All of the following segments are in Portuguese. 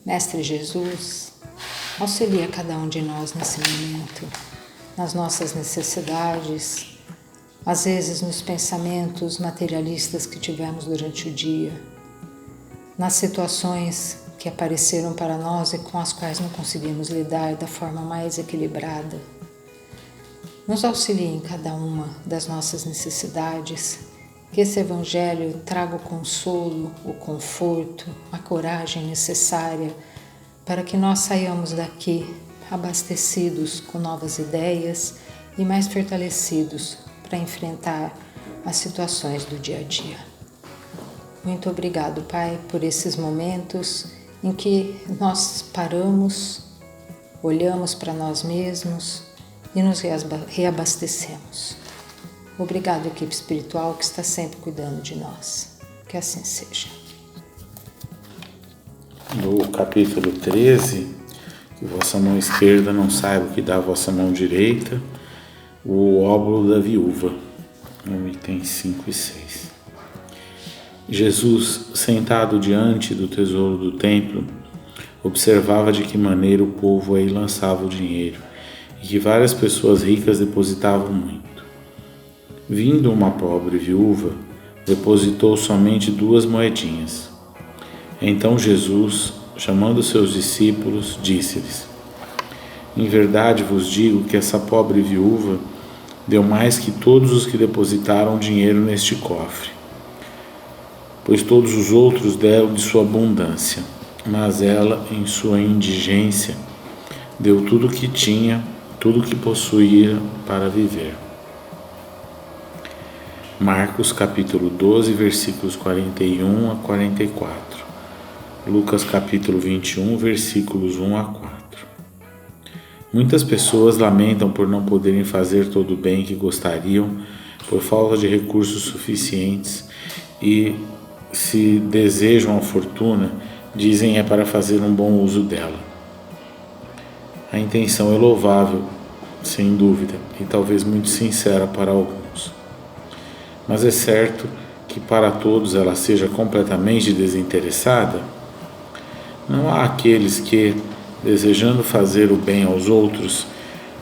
Mestre Jesus, auxilia cada um de nós nesse momento, nas nossas necessidades, às vezes nos pensamentos materialistas que tivemos durante o dia, nas situações que apareceram para nós e com as quais não conseguimos lidar da forma mais equilibrada. Nos auxilie em cada uma das nossas necessidades, que esse Evangelho traga o consolo, o conforto, a coragem necessária para que nós saiamos daqui abastecidos com novas ideias e mais fortalecidos para enfrentar as situações do dia a dia. Muito obrigado, Pai, por esses momentos em que nós paramos, olhamos para nós mesmos e nos reabastecemos. Obrigado, equipe espiritual que está sempre cuidando de nós. Que assim seja. No capítulo 13, que vossa mão esquerda não saiba o que dá a vossa mão direita, o óbolo da viúva, no item 5 e 6. Jesus, sentado diante do tesouro do templo, observava de que maneira o povo aí lançava o dinheiro e que várias pessoas ricas depositavam muito. Vindo uma pobre viúva, depositou somente 2 moedinhas. Então Jesus, chamando seus discípulos, disse-lhes: Em verdade vos digo que essa pobre viúva deu mais que todos os que depositaram dinheiro neste cofre, pois todos os outros deram de sua abundância, mas ela, em sua indigência, deu tudo o que tinha, tudo o que possuía para viver. Marcos capítulo 12, versículos 41 a 44. Lucas capítulo 21, versículos 1 a 4. Muitas pessoas lamentam por não poderem fazer todo o bem que gostariam, por falta de recursos suficientes, e se desejam a fortuna, dizem é para fazer um bom uso dela. A intenção é louvável, sem dúvida, e talvez muito sincera para alguns. Mas é certo que para todos ela seja completamente desinteressada? Não há aqueles que, desejando fazer o bem aos outros,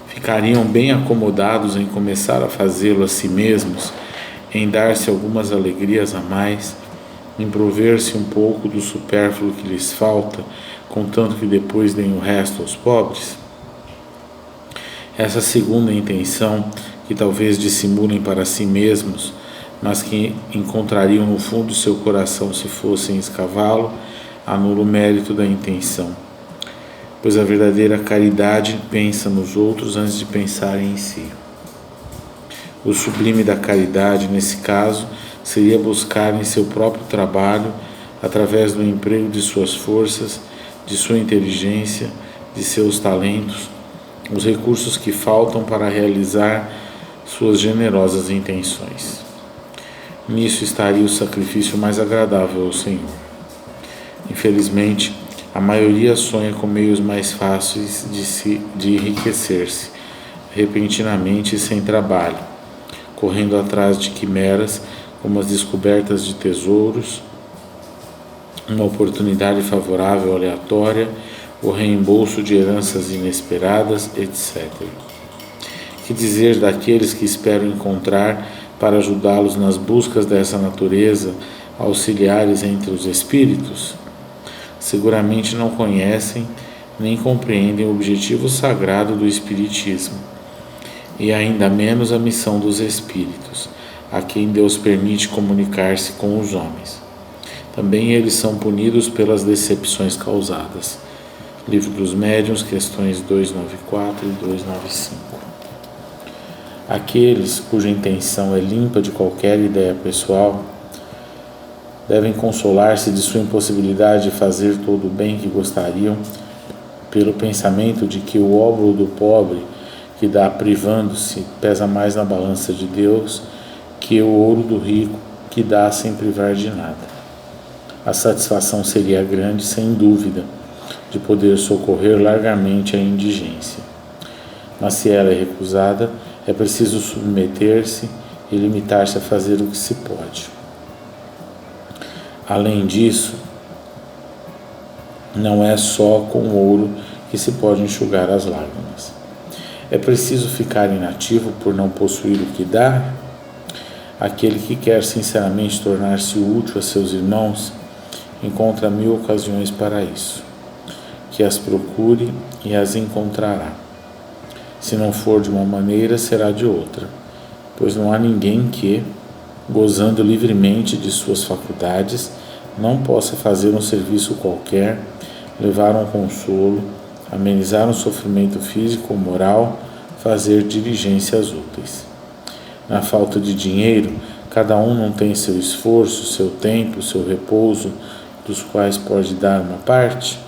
ficariam bem acomodados em começar a fazê-lo a si mesmos, em dar-se algumas alegrias a mais, em prover-se um pouco do supérfluo que lhes falta, contanto que depois deem o resto aos pobres? Essa segunda intenção, que talvez dissimulem para si mesmos, mas que encontrariam no fundo do seu coração se fossem escavá-lo, anula o mérito da intenção, pois a verdadeira caridade pensa nos outros antes de pensar em si. O sublime da caridade, nesse caso, seria buscar em seu próprio trabalho, através do emprego de suas forças, de sua inteligência, de seus talentos, os recursos que faltam para realizar suas generosas intenções. Nisso estaria o sacrifício mais agradável ao Senhor. Infelizmente, a maioria sonha com meios mais fáceis de enriquecer-se, repentinamente e sem trabalho, correndo atrás de quimeras como as descobertas de tesouros, uma oportunidade favorável aleatória, o reembolso de heranças inesperadas, etc. Que dizer daqueles que esperam encontrar, para ajudá-los nas buscas dessa natureza, auxiliares entre os espíritos? Seguramente não conhecem nem compreendem o objetivo sagrado do Espiritismo, e ainda menos a missão dos espíritos, a quem Deus permite comunicar-se com os homens. Também eles são punidos pelas decepções causadas. Livro dos Médiuns, questões 294 e 295. Aqueles cuja intenção é limpa de qualquer ideia pessoal devem consolar-se de sua impossibilidade de fazer todo o bem que gostariam pelo pensamento de que o óbolo do pobre que dá privando-se pesa mais na balança de Deus que o ouro do rico que dá sem privar de nada. A satisfação seria grande, sem dúvida, de poder socorrer largamente a indigência. Mas se ela é recusada, é preciso submeter-se e limitar-se a fazer o que se pode. Além disso, não é só com ouro que se pode enxugar as lágrimas. É preciso ficar inativo por não possuir o que dar? Aquele que quer sinceramente tornar-se útil a seus irmãos encontra 1000 ocasiões para isso. Que as procure e as encontrará. Se não for de uma maneira, será de outra, pois não há ninguém que, gozando livremente de suas faculdades, não possa fazer um serviço qualquer, levar um consolo, amenizar um sofrimento físico ou moral, fazer diligências úteis. Na falta de dinheiro, cada um não tem seu esforço, seu tempo, seu repouso, dos quais pode dar uma parte?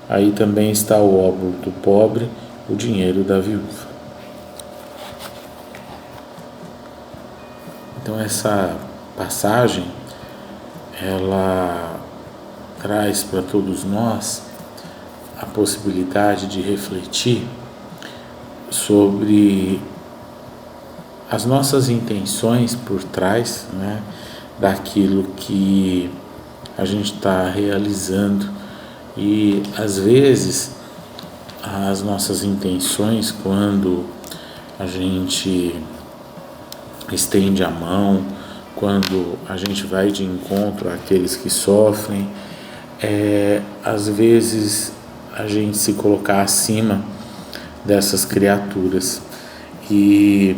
Aí também está o óbolo do pobre, o dinheiro da viúva. Então essa passagem, ela traz para todos nós a possibilidade de refletir sobre as nossas intenções por trás, né, daquilo que a gente está realizando. E às vezes as nossas intenções, quando a gente estende a mão, quando a gente vai de encontro àqueles que sofrem, às vezes a gente se colocar acima dessas criaturas. E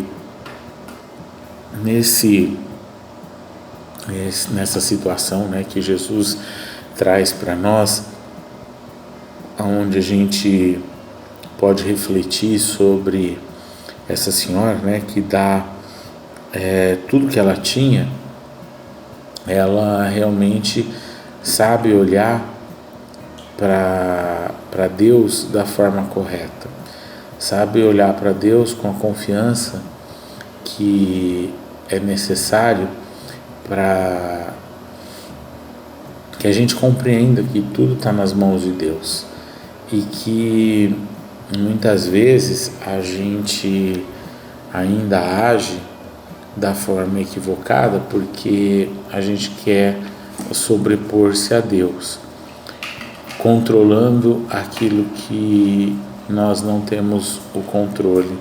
nessa situação, né, que Jesus traz para nós, onde a gente pode refletir sobre essa senhora, né, que dá tudo que ela tinha. Ela realmente sabe olhar para Deus da forma correta, sabe olhar para Deus com a confiança que é necessário para que a gente compreenda que tudo está nas mãos de Deus, e que muitas vezes a gente ainda age da forma equivocada porque a gente quer sobrepor-se a Deus, controlando aquilo que nós não temos o controle.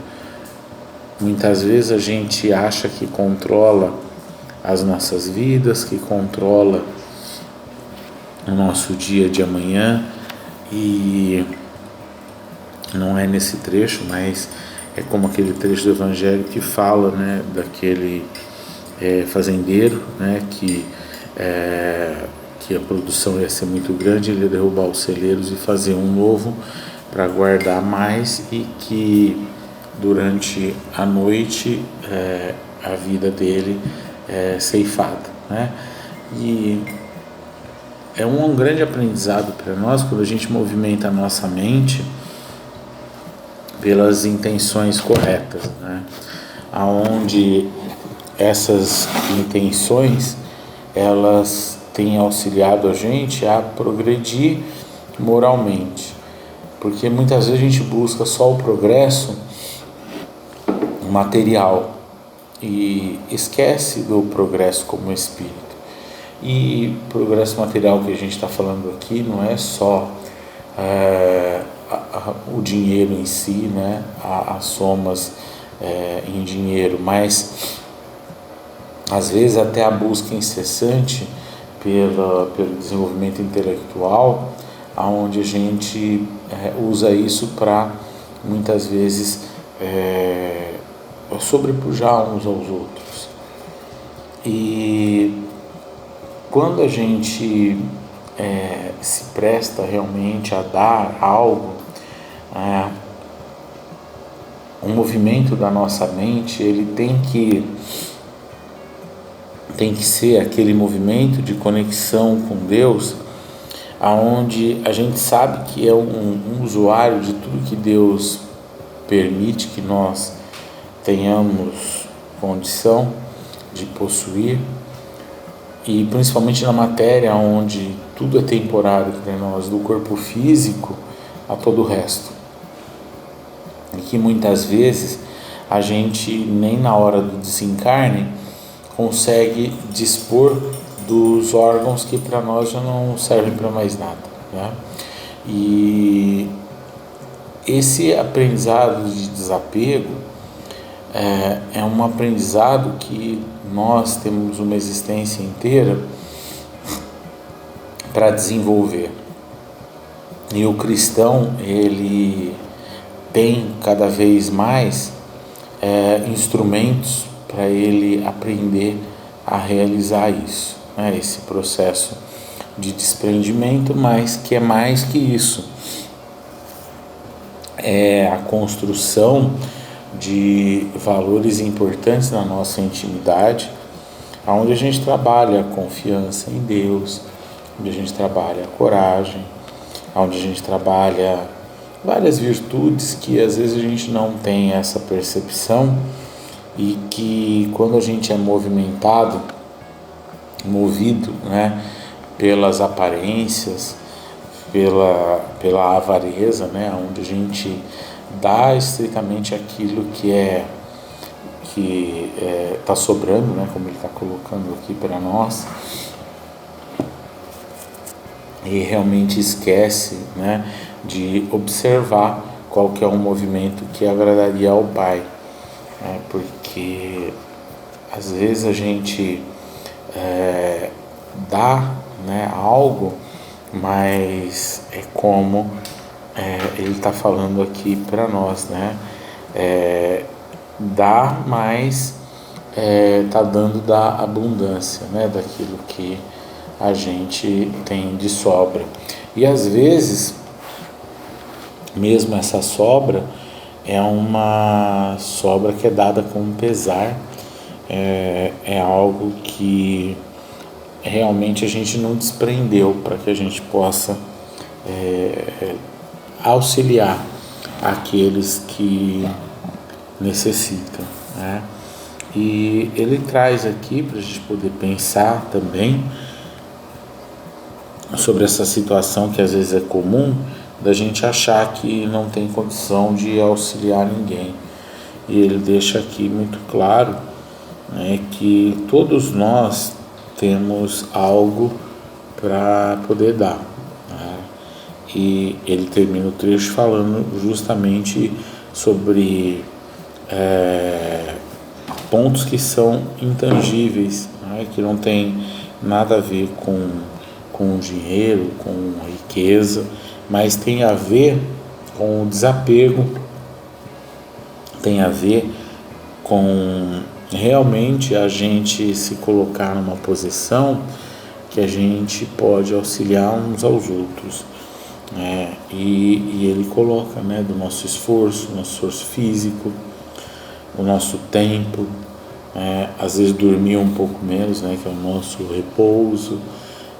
Muitas vezes a gente acha que controla as nossas vidas, que controla o nosso dia de amanhã, e não é nesse trecho, mas é como aquele trecho do Evangelho que fala, né, daquele fazendeiro, né, que a produção ia ser muito grande, ele ia derrubar os celeiros e fazer um novo para guardar mais, e que durante a noite a vida dele é ceifada, né? E é um grande aprendizado para nós quando a gente movimenta a nossa mente pelas intenções corretas, né? Aonde essas intenções, elas têm auxiliado a gente a progredir moralmente, porque muitas vezes a gente busca só o progresso material e esquece do progresso como espírito. E progresso material que a gente está falando aqui não é só o dinheiro em si, né, as somas em dinheiro, mas às vezes até a busca incessante pelo desenvolvimento intelectual, onde a gente usa isso para muitas vezes sobrepujar uns aos outros. E quando a gente se presta realmente a dar algo, um movimento da nossa mente, ele tem que ser aquele movimento de conexão com Deus, aonde a gente sabe que é um usuário de tudo que Deus permite que nós tenhamos condição de possuir, e principalmente na matéria, onde tudo é temporário para nós, do corpo físico a todo o resto, e que muitas vezes a gente nem na hora do desencarne consegue dispor dos órgãos que para nós já não servem para mais nada, né? E esse aprendizado de desapego é um aprendizado que nós temos uma existência inteira para desenvolver. E o cristão, ele tem cada vez mais instrumentos para ele aprender a realizar isso, né? Esse processo de desprendimento, mas que é mais que isso. É a construção de valores importantes na nossa intimidade, onde a gente trabalha a confiança em Deus, onde a gente trabalha a coragem, onde a gente trabalha várias virtudes que às vezes a gente não tem essa percepção e que quando a gente é movido, né, pelas aparências, pela avareza, né, onde a gente dá estritamente aquilo que está sobrando, né, como ele está colocando aqui para nós, e realmente esquece, né, de observar qual que é um movimento que agradaria ao Pai, né, porque às vezes a gente dá, né, algo, mas é como ele está falando aqui para nós, né, dá, mas está dando da abundância, né, daquilo que a gente tem de sobra. E às vezes, mesmo essa sobra, é uma sobra que é dada com pesar, é algo que realmente a gente não desprendeu para que a gente possa auxiliar aqueles que necessitam, né? E ele traz aqui para a gente poder pensar também sobre essa situação que às vezes é comum da gente achar que não tem condição de auxiliar ninguém. E ele deixa aqui muito claro, né, que todos nós temos algo para poder dar, né? E ele termina o trecho falando justamente sobre pontos que são intangíveis, né, que não tem nada a ver com o dinheiro, com a riqueza, mas tem a ver com o desapego, tem a ver com realmente a gente se colocar numa posição que a gente pode auxiliar uns aos outros, né? E ele coloca, né, do nosso esforço físico, o nosso tempo, às vezes dormir um pouco menos, né, que é o nosso repouso,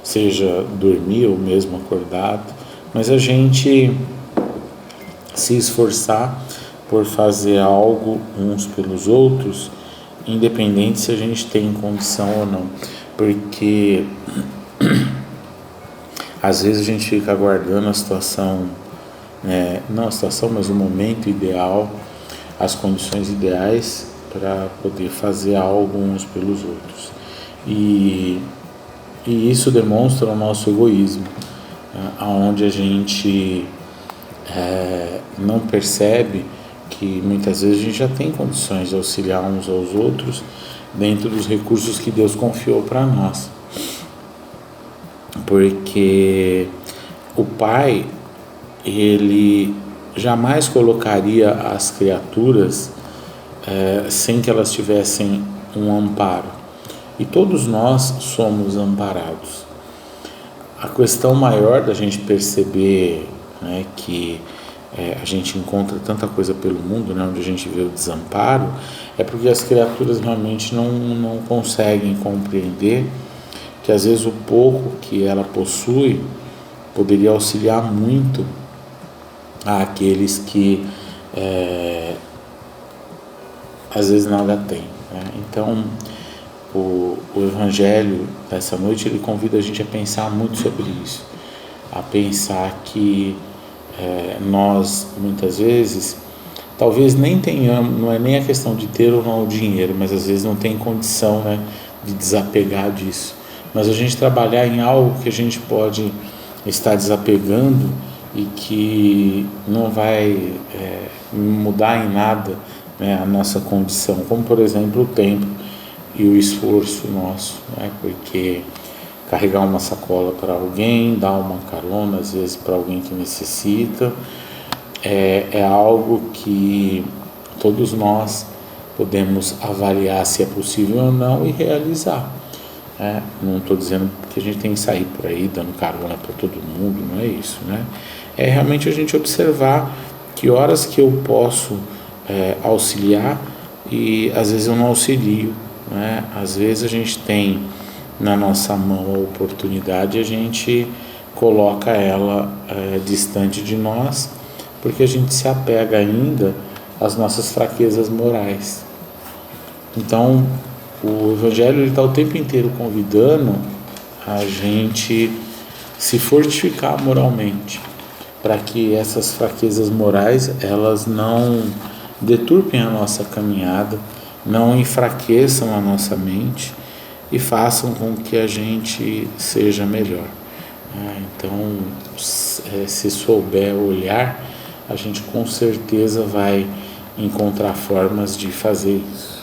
seja dormir ou mesmo acordado, mas a gente se esforçar por fazer algo uns pelos outros, independente se a gente tem condição ou não, porque às vezes a gente fica aguardando a situação, não a situação, mas o momento ideal, as condições ideais para poder fazer algo uns pelos outros, e isso demonstra o nosso egoísmo, onde a gente não percebe que muitas vezes a gente já tem condições de auxiliar uns aos outros dentro dos recursos que Deus confiou para nós. Porque o Pai, ele jamais colocaria as criaturas sem que elas tivessem um amparo. E todos nós somos amparados. A questão maior da gente perceber, né, que a gente encontra tanta coisa pelo mundo, né, onde a gente vê o desamparo, é porque as criaturas realmente não conseguem compreender que às vezes o pouco que ela possui poderia auxiliar muito àqueles que às vezes nada tem, né? Então o Evangelho dessa noite, ele convida a gente a pensar muito sobre isso, a pensar que nós muitas vezes talvez nem tenhamos, não é nem a questão de ter ou não o dinheiro, mas às vezes não tem condição, né, de desapegar disso, mas a gente trabalhar em algo que a gente pode estar desapegando e que não vai mudar em nada, né, a nossa condição, como por exemplo o tempo e o esforço nosso, né, porque carregar uma sacola para alguém, dar uma carona às vezes para alguém que necessita, é algo que todos nós podemos avaliar se é possível ou não e realizar. Não estou dizendo que a gente tem que sair por aí dando carona para todo mundo, não é isso, né? É realmente a gente observar que horas que eu posso auxiliar e às vezes eu não auxilio, né? Às vezes a gente tem na nossa mão a oportunidade e a gente coloca ela distante de nós, porque a gente se apega ainda às nossas fraquezas morais. Então, o Evangelho está o tempo inteiro convidando a gente se fortificar moralmente, para que essas fraquezas morais elas não deturpem a nossa caminhada, não enfraqueçam a nossa mente e façam com que a gente seja melhor. Então, se souber olhar, a gente com certeza vai encontrar formas de fazer isso.